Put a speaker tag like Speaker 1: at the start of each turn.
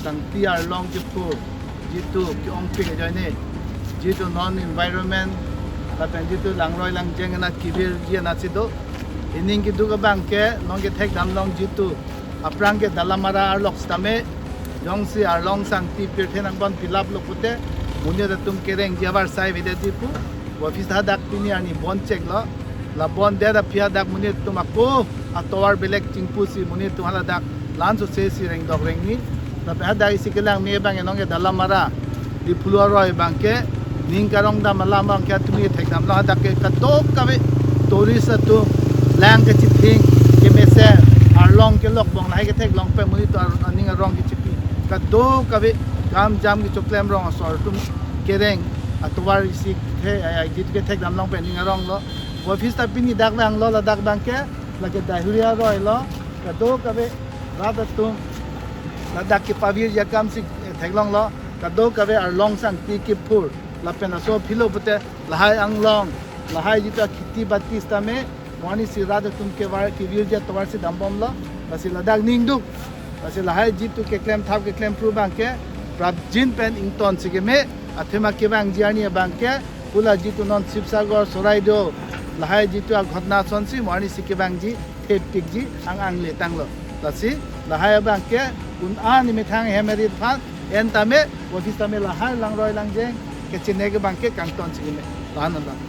Speaker 1: sang tiar long jipu jitu ki ong ping jani jitu non environment la pen jitu langroi lang jeng na kibir ji na chido ining ki duga bangke nong ke thek dam long jitu aprang ke dalamara arlok stame jong si arlong sang ti pir thenang bon pilap lokute munya da tum kereng jabar sai vede jipu office ha dak pini ani bon check la bon de da pia dak munya tumako atowar belek chingpu si munya tumhala dak lan so se si reng dog reng ni la pa da isi kelang me bang enong ke dalamara di puluaroi bangke ning karong da malamang kya tumi thek dam la dak ke katok kabe tourist tu lang ke chithing ke mese arlong ke lok bong lai ke thek long pe muni to aning rong ke chipi katok kabe gam jam ki choklem rong asor tum kereng atowar isi the ai git ke thek dam long pe ning rong lo office ta pini dak bang lo la dak bang ke la ke da huria roi lo katok kabe rada tum la dak ki pavir ya kam si thek long lo katok kabe arlong sang ti ki phur la pena so philo pute lahai anglong lahai jita khiti batis tame mani si rada tum ke war ki virja towar si dambom lo basi ladak ningduk basi lahai jitu ke claim thap ke claim pru bang ke prab jin pen ington sige me athema ke bang jiani bang ke pula jitu non sipsagor soraido lahai jitu a ghatna sonsi mani si ke bang ji thepik ji ang le tanglo basi lahai bang ke un ani me thang hemerit phan en tame office tame lahai langroi langjeng ke chine ke bang ke kangton sige me lahan